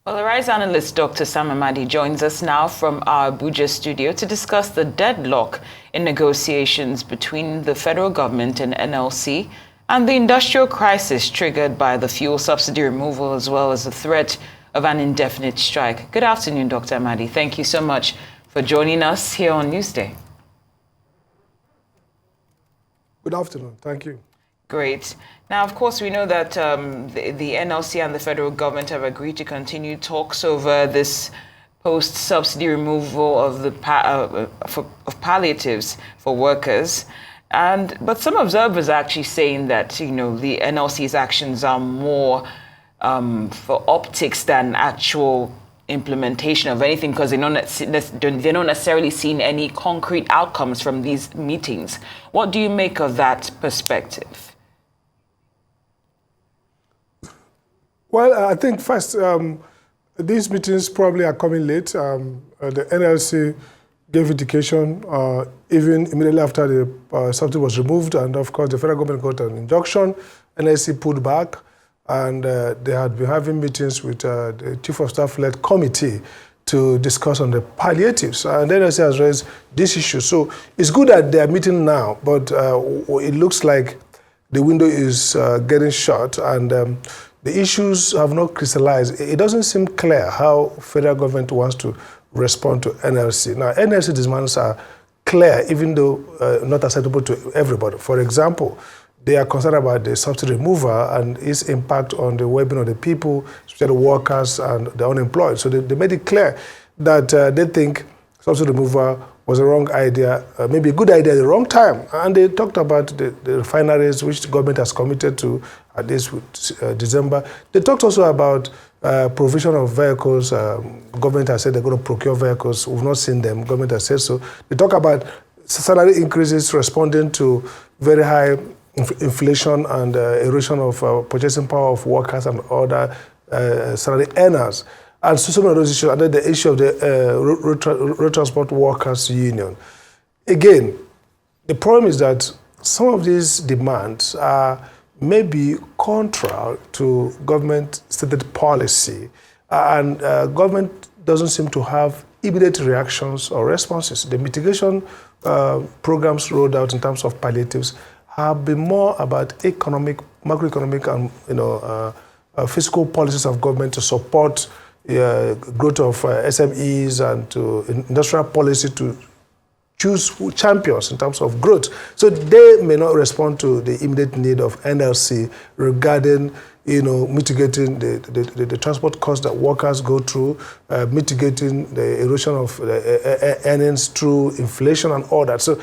Well, the Rise analyst Dr. Amadi joins us now from our Abuja studio to discuss the deadlock in negotiations between the federal government and NLC and the industrial crisis triggered by the fuel subsidy removal as well as the threat of an indefinite strike. Good afternoon, Dr. Amadi. Thank you so much for joining us here on Newsday. Good afternoon. Thank you. Great. Now, of course, we know that the NLC and the federal government have agreed to continue talks over this post-subsidy removal of the of palliatives for workers. But some observers are actually saying that, the NLC's actions are more for optics than actual implementation of anything, because they're not necessarily seeing any concrete outcomes from these meetings. What do you make of that perspective? Well, I think first, these meetings probably are coming late. The NLC gave indication even immediately after the subsidy was removed, and of course the federal government got an injunction. NLC pulled back, and they had been having meetings with the Chief of Staff-led committee to discuss on the palliatives. And the NLC has raised this issue. So it's good that they are meeting now, but it looks like the window is getting short, and the issues have not crystallized. It doesn't seem clear how federal government wants to respond to NLC. Now, NLC demands are clear, even though not acceptable to everybody. For example, they are concerned about the subsidy removal and its impact on the well-being of the people, especially workers and the unemployed. So they made it clear that they think subsidy removal was a wrong idea, maybe a good idea at the wrong time. And they talked about the refineries, which the government has committed to, at least with December. They talked also about provision of vehicles. Government has said they're going to procure vehicles. We've not seen them. Government has said so. They talk about salary increases responding to very high inflation and erosion of purchasing power of workers and other salary earners. And so some of those issues, and then the issue of the road transport workers union. Again, the problem is that some of these demands are maybe contrary to government stated policy, and government doesn't seem to have immediate reactions or responses. The mitigation programs rolled out in terms of palliatives have been more about macroeconomic and fiscal policies of government to support growth of SMEs and to industrial policy to choose champions in terms of growth. So they may not respond to the immediate need of NLC regarding, mitigating the transport costs that workers go through, mitigating the erosion of earnings through inflation and all that. So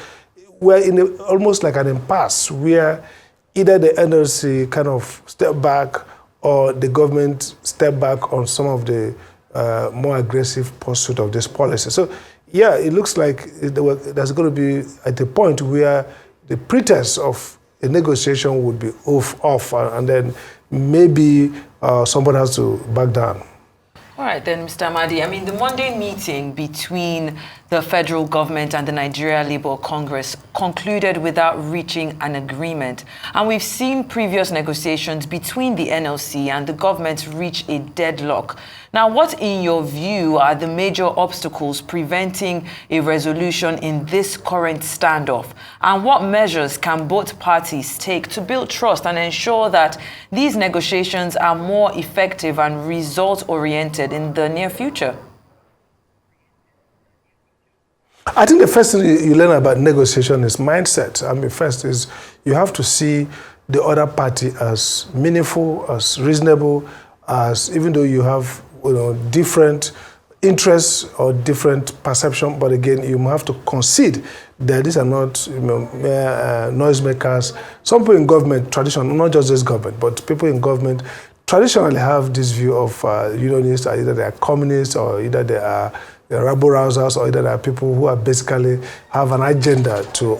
we're in almost like an impasse where either the NLC kind of step back or the government step back on some of the more aggressive pursuit of this policy. So, yeah, it looks like there's going to be at a point where the pretense of a negotiation would be off and then maybe somebody has to back down. All right, then, Mr. Amadi. I mean, the Monday meeting between the federal government and the Nigeria Labour Congress concluded without reaching an agreement. And we've seen previous negotiations between the NLC and the government reach a deadlock. Now, what, in your view, are the major obstacles preventing a resolution in this current standoff? And what measures can both parties take to build trust and ensure that these negotiations are more effective and result-oriented in the near future? I think the first thing you learn about negotiation is mindset. I mean, first is you have to see the other party as meaningful, as reasonable, as even though you have different interests or different perception, but again, you have to concede that these are not mere noisemakers. Some people in government, traditionally, not just this government, but people in government traditionally have this view of unionists, either they are communists or either they are rabble-rousers, or either there are people who are basically have an agenda to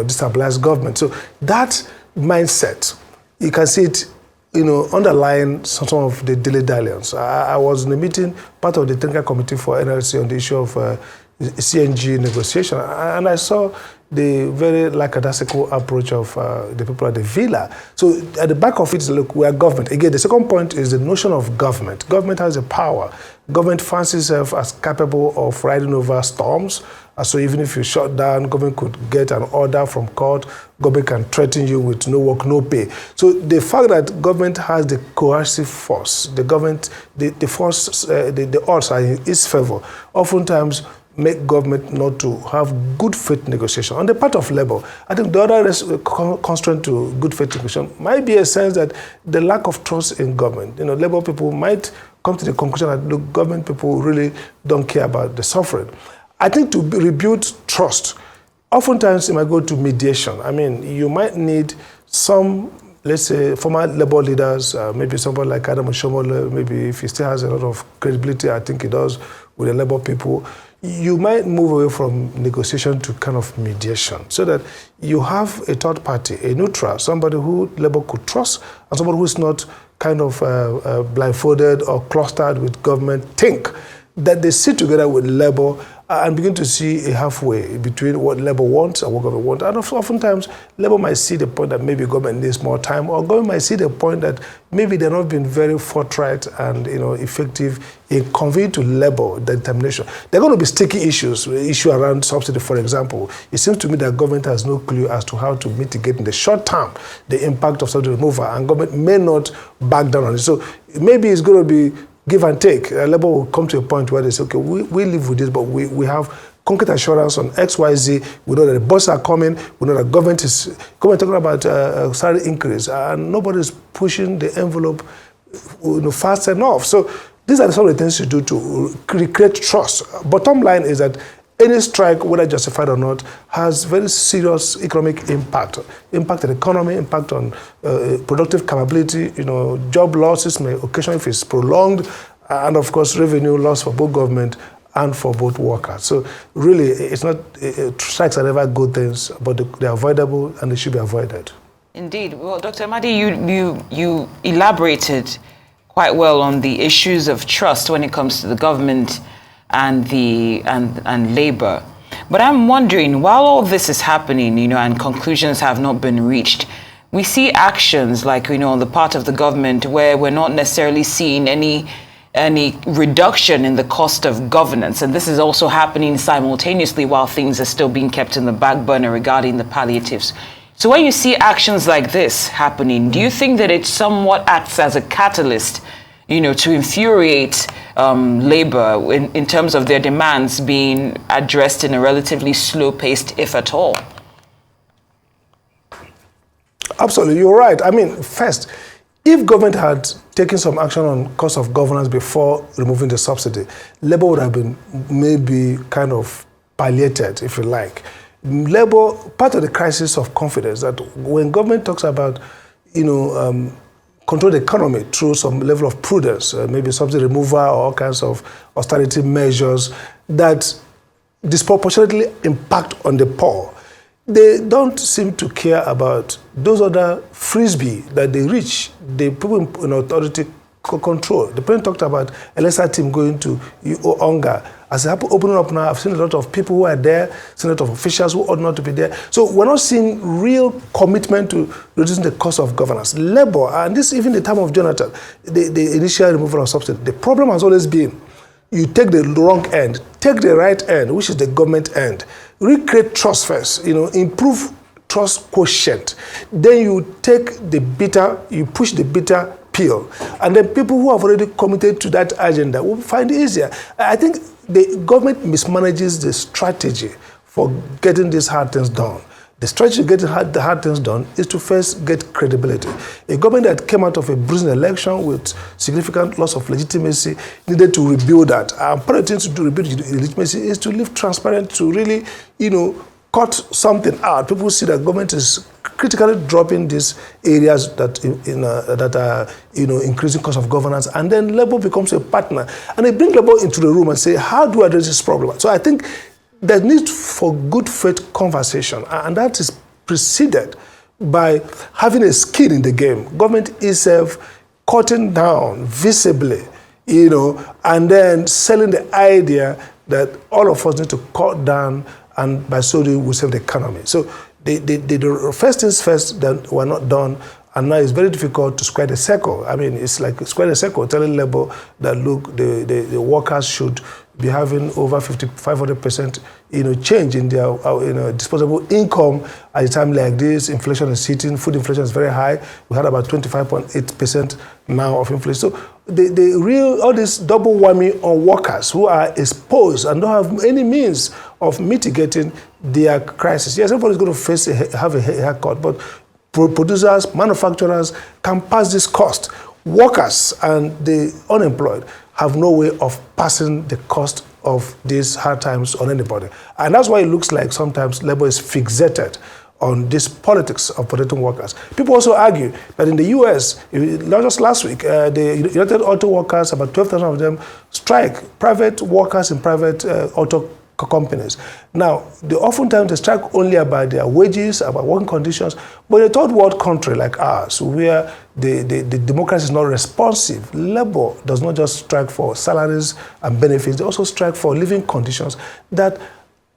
destabilize government. So that mindset, you can see it underlying some of the dilly-dalliance. I was in a meeting, part of the technical committee for NLC on the issue of CNG negotiation, and I saw the very lackadaisical approach of the people at the villa. So at the back of it is, look, we are government. Again, the second point is the notion of government. Government has a power. Government fancies itself as capable of riding over storms. So even if you shut down, government could get an order from court. Government can threaten you with no work, no pay. So the fact that government has the coercive force, the government, the force, the odds are in its favor, oftentimes make government not to have good faith negotiation. On the part of labor, I think the other constraint to good faith negotiation might be a sense that the lack of trust in government. Labor people might come to the conclusion that the government people really don't care about the suffering. I think to rebuild trust, oftentimes it might go to mediation. I mean, you might need some, let's say, former labor leaders, maybe somebody like Adam Oshomole, maybe if he still has a lot of credibility, I think he does, with the labor people. You might move away from negotiation to kind of mediation so that you have a third party, a neutral, somebody who labor could trust and somebody who is not kind of blindfolded or clustered with government. Think that they sit together with labor and begin to see a halfway between what labor wants and what government wants. And oftentimes, labor might see the point that maybe government needs more time, or government might see the point that maybe they're not being very forthright and effective in conveying to labor the determination. There are going to be sticky issues, issue around subsidy, for example. It seems to me that government has no clue as to how to mitigate in the short term the impact of subsidy removal, and government may not back down on it. So maybe it's going to be give and take. Labor will come to a point where they say, okay, we live with this, but we have concrete assurance on X, Y, Z. We know that the bosses are coming. We know that government is talking about salary increase, and nobody is pushing the envelope fast enough. So these are some of the things you do to recreate trust. Bottom line is that any strike, whether justified or not, has very serious economic impact on the economy, impact on productive capability, job losses may occasionally, if it's prolonged, and of course revenue loss for both government and for both workers. So really, it's not, strikes are never good things, but they're avoidable and they should be avoided. Indeed. Well, Dr. Amadi, you elaborated quite well on the issues of trust when it comes to the government and labor. But I'm wondering, while all this is happening, and conclusions have not been reached, we see actions like, on the part of the government where we're not necessarily seeing any reduction in the cost of governance. And this is also happening simultaneously while things are still being kept in the back burner regarding the palliatives. So when you see actions like this happening, do you think that it somewhat acts as a catalyst to infuriate labor in terms of their demands being addressed in a relatively slow-paced, if at all? Absolutely, you're right. I mean, first, if government had taken some action on cost of governance before removing the subsidy, labor would have been maybe kind of palliated, if you like. Labor, part of the crisis of confidence, that when government talks about, control the economy through some level of prudence, maybe subsidy removal or all kinds of austerity measures that disproportionately impact on the poor. They don't seem to care about those other frisbee that they reach, the people in authority control. The president talked about a lesser team going to Onga. As it happens, opening up now, I've seen a lot of people who are there, seen a lot of officials who ought not to be there. So we're not seeing real commitment to reducing the cost of governance. Labor, and this even the time of Jonathan, the initial removal of subsidy, the problem has always been, you take the wrong end, take the right end, which is the government end, recreate trust first, improve trust quotient. Then you take the bitter, you push the bitter pill. And then people who have already committed to that agenda will find it easier. I think the government mismanages the strategy for getting these hard things done. The strategy to get the hard things done is to first get credibility. A government that came out of a bruising election with significant loss of legitimacy needed to rebuild that. And part of the things to rebuild legitimacy is to live transparent, to really, cut something out. People see that government is critically dropping these areas that are increasing cost of governance, and then labor becomes a partner, and they bring labor into the room and say, how do I address this problem? So I think there's need for good faith conversation, and that is preceded by having a skin in the game. Government itself cutting down visibly, and then selling the idea that all of us need to cut down, and by so doing, we save the economy. So the first things first that were not done, and now it's very difficult to square the circle. I mean, it's like square the circle, telling labor that, look, the workers should be having over 500% change in their disposable income at a time like this. Inflation is hitting, food inflation is very high. We had about 25.8% now of inflation. So all this double whammy on workers who are exposed and don't have any means of mitigating their crisis. Yes, everybody's going to have a haircut, but producers, manufacturers can pass this cost. Workers and the unemployed have no way of passing the cost of these hard times on anybody. And that's why it looks like sometimes labor is fixated on this politics of protecting workers. People also argue that in the US, not just last week, the United Auto Workers, about 12,000 of them strike, private workers in private auto companies. Now, oftentimes they strike only about their wages, about working conditions, but in a third world country like ours, where the democracy is not responsive, labor does not just strike for salaries and benefits, they also strike for living conditions that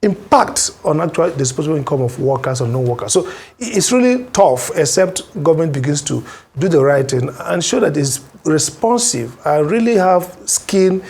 impact on actual disposable income of workers or non-workers. So it's really tough, except government begins to do the right thing and show that it's responsive and really have skin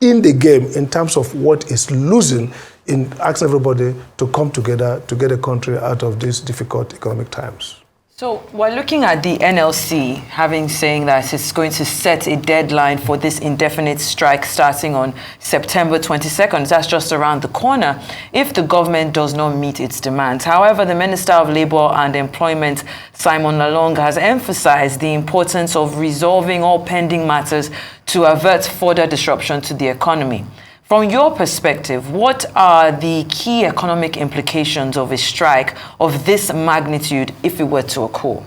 in the game in terms of what is losing, in asking everybody to come together to get a country out of these difficult economic times. So we're looking at the NLC saying that it's going to set a deadline for this indefinite strike starting on September 22nd. That's just around the corner if the government does not meet its demands. However, the Minister of Labour and Employment, Simon Lalong, has emphasized the importance of resolving all pending matters to avert further disruption to the economy. From your perspective, what are the key economic implications of a strike of this magnitude if it were to occur?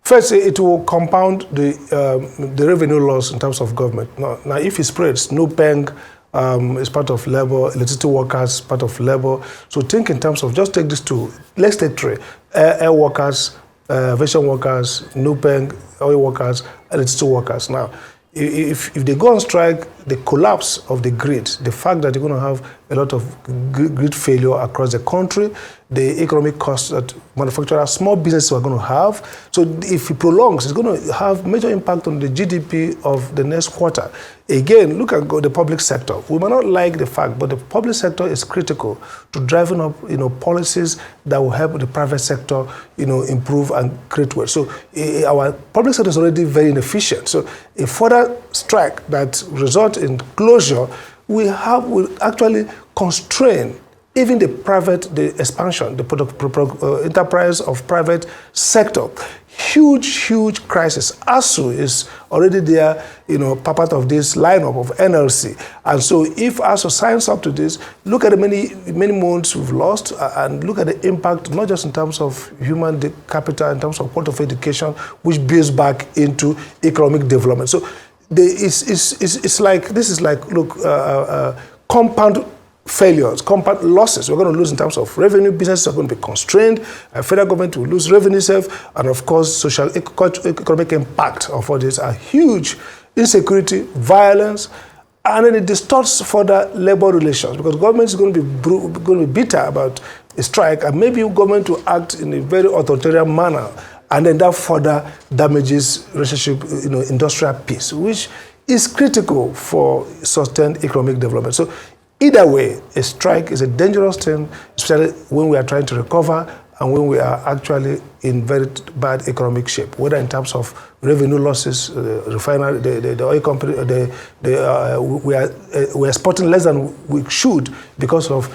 First, it will compound the revenue loss in terms of government. Now if it spreads, NUPENG is part of labor, electricity workers part of labor. So think in terms of, just take these two. Let's take three: air workers, aviation workers, NUPENG, oil workers, electricity workers. Now, if they go on strike, the collapse of the grid, the fact that you're going to have a lot of grid failure across the country, the economic costs that manufacturers, small businesses are going to have. So if it prolongs, it's going to have major impact on the GDP of the next quarter. Again, look at the public sector. We might not like the fact, but the public sector is critical to driving up, policies that will help the private sector, improve and create wealth. So our public sector is already very inefficient. So a further strike that results in closure will actually constrain even the expansion, the enterprise of private sector. Huge crisis. ASU is already there, part of this lineup of NLC. And so if ASU signs up to this, look at the many months we've lost and look at the impact, not just in terms of human capital, in terms of quality of education, which builds back into economic development. So it's like, look, compound failures, compound losses. We're going to lose in terms of revenue. Businesses are going to be constrained. Federal government will lose revenue itself. And of course, social economic impact of all this are huge. Insecurity, violence, and then it distorts further labor relations because government is going to be bitter about a strike, and maybe government will act in a very authoritarian manner, and then that further damages relationship, industrial peace, which is critical for sustained economic development. So either way, a strike is a dangerous thing, especially when we are trying to recover and when we are actually in very bad economic shape, whether in terms of revenue losses, refinery, the oil company, we are exporting less than we should because of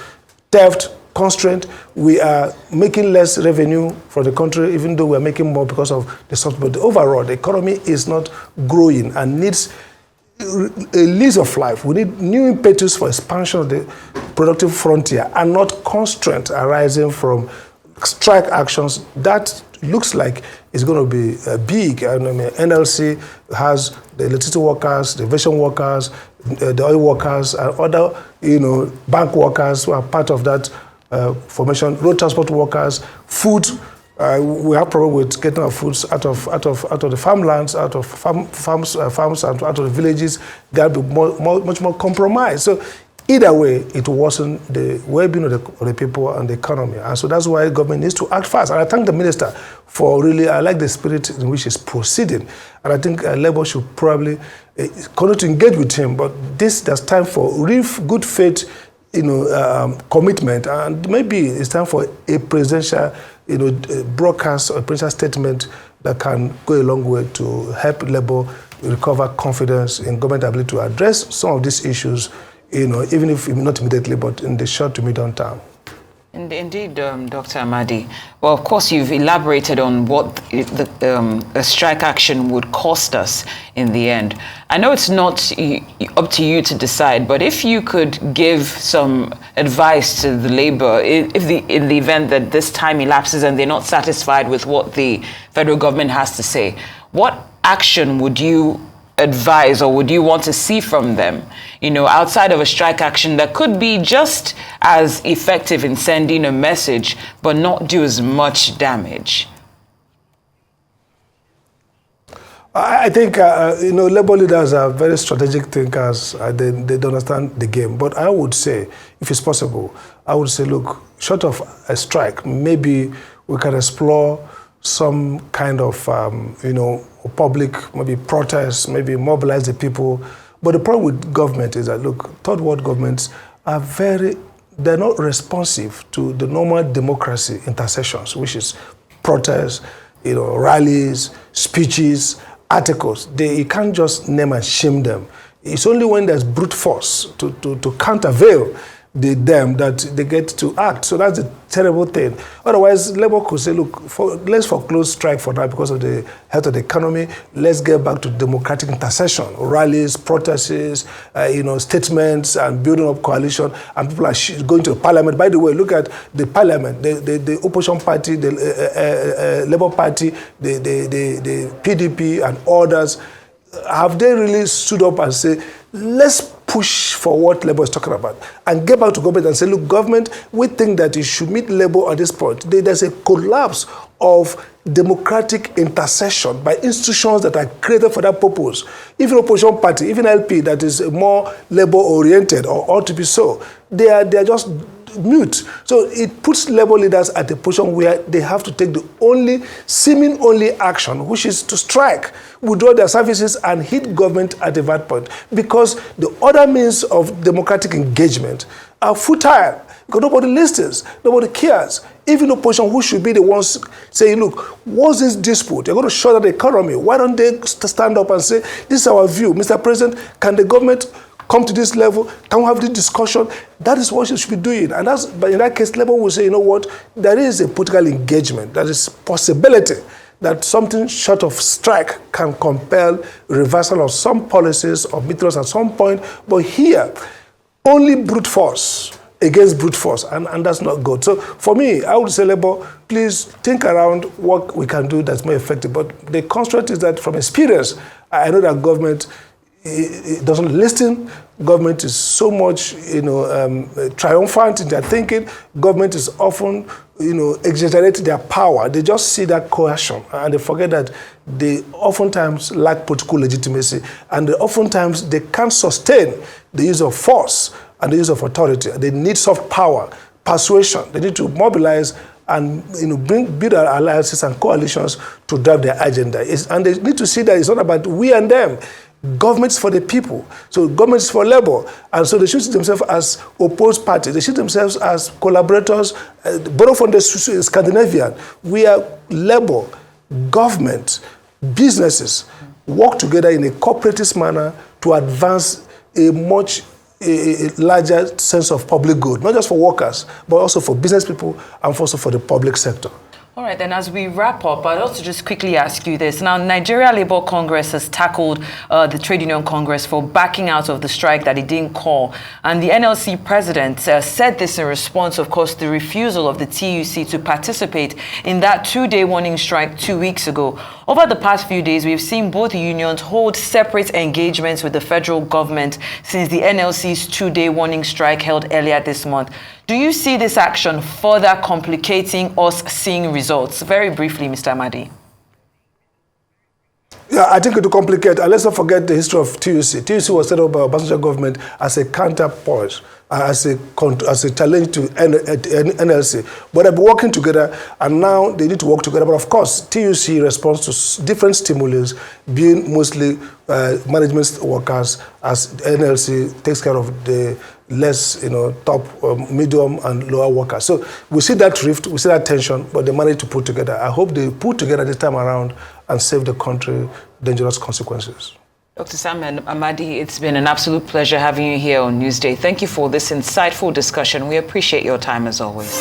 theft, constraint. We are making less revenue for the country, even though we are making more because of the source. But overall, the economy is not growing and needs a lease of life. We need new impetus for expansion of the productive frontier and not constraint arising from strike actions. That looks like it's going to be big. NLC has the electricity workers, the aviation workers, the oil workers, and other bank workers who are part of that formation, road transport workers, food We have problem with getting our foods out of the farmlands, out of farms, and out of the villages. Got to be much more compromised. So either way, it wasn't the well-being of the people and the economy. And so that's why government needs to act fast. And I thank the minister for really, I like the spirit in which he's proceeding. And I think Labour should probably continue to engage with him. But there's time for real good faith, commitment. And maybe it's time for a presidential, broadcast or presidential statement that can go a long way to help Labour recover confidence in government ability to address some of these issues, even if not immediately, but in the short to medium term. Indeed, Dr. Amadi. Well, of course, you've elaborated on what a strike action would cost us in the end. I know it's not up to you to decide, but if you could give some advice to the Labour, in the event that this time elapses and they're not satisfied with what the federal government has to say, what action would you advise or would you want to see from them, outside of a strike action that could be just as effective in sending a message but not do as much damage? I think, Labour leaders are very strategic thinkers. They understand the game. But I would say, if it's possible, I would say, look, short of a strike, maybe we can explore some kind of, public, maybe protests, maybe mobilize the people. But the problem with government is that, look, third world governments are they're not responsive to the normal democracy intercessions, which is protests, rallies, speeches, articles. You can't just name and shame them. It's only when there's brute force to countervail them that they get to act. So that's a terrible thing. Otherwise, Labour could say, look, let's foreclose strike for now because of the health of the economy. Let's get back to democratic intercession, rallies, protests, statements, and building up coalition. And people are going to the parliament. By the way, look at the parliament, the opposition party, the Labour Party, the PDP, and others. Have they really stood up and say, let's push for what Labour is talking about and get back to government and say, look, government, we think that you should meet Labour at this point. There's a collapse of democratic intercession by institutions that are created for that purpose. Even opposition party, even LP that is more Labour-oriented or ought to be so, they are just mute. So it puts Labour leaders at a position where they have to take the seeming only action, which is to strike, withdraw their services and hit government at a bad point. Because the other means of democratic engagement are futile. Because nobody listens, nobody cares. Even opposition, who should be the ones saying, look, what's this dispute? You're going to shut down the economy. Why don't they stand up and say, this is our view. Mr. President, can the government come to this level? Can we have this discussion? That is what you should be doing. But in that case, Labour will say, you know what, there is a political engagement. There is possibility that something short of strike can compel reversal of some policies or methods at some point. But here, only brute force against brute force, and that's not good. So for me, I would say, Labour, please think around what we can do that's more effective. But the constraint is that from experience, I know that government it doesn't listen. Government is so much, triumphant in their thinking. Government is often, exaggerating their power. They just see that coercion, and they forget that they oftentimes lack political legitimacy, and oftentimes they can't sustain the use of force and the use of authority. They need soft power, persuasion. They need to mobilize and build alliances and coalitions to drive their agenda. And they need to see that it's not about we and them. Governments for the people. So governments for Labour. And so they should see themselves as opposed parties. They see themselves as collaborators. Borrow from the Scandinavian. We are Labour, government, businesses work together in a cooperative manner to advance a much larger sense of public good, not just for workers, but also for business people and also for the public sector. All right, then as we wrap up, I'd also just quickly ask you this. Now, Nigeria Labour Congress has tackled the Trade Union Congress for backing out of the strike that it didn't call. And the NLC president said this in response, of course, to the refusal of the TUC to participate in that two-day warning strike 2 weeks ago. Over the past few days, we've seen both unions hold separate engagements with the federal government since the NLC's two-day warning strike held earlier this month. Do you see this action further complicating us seeing results? Very briefly, Mr. Amadi. Yeah, I think it will complicate. And let's not forget the history of TUC. TUC was set up by the Obasanjo government as a counterpoint, as a challenge to NLC. But they've been working together, and now they need to work together. But of course, TUC responds to different stimulus, being mostly management workers, as NLC takes care of the less, top, medium, and lower workers. So we see that rift, we see that tension, but they managed to put together. I hope they put together this time around and save the country dangerous consequences. Dr. Sam and Amadi, it's been an absolute pleasure having you here on Newsday. Thank you for this insightful discussion. We appreciate your time as always.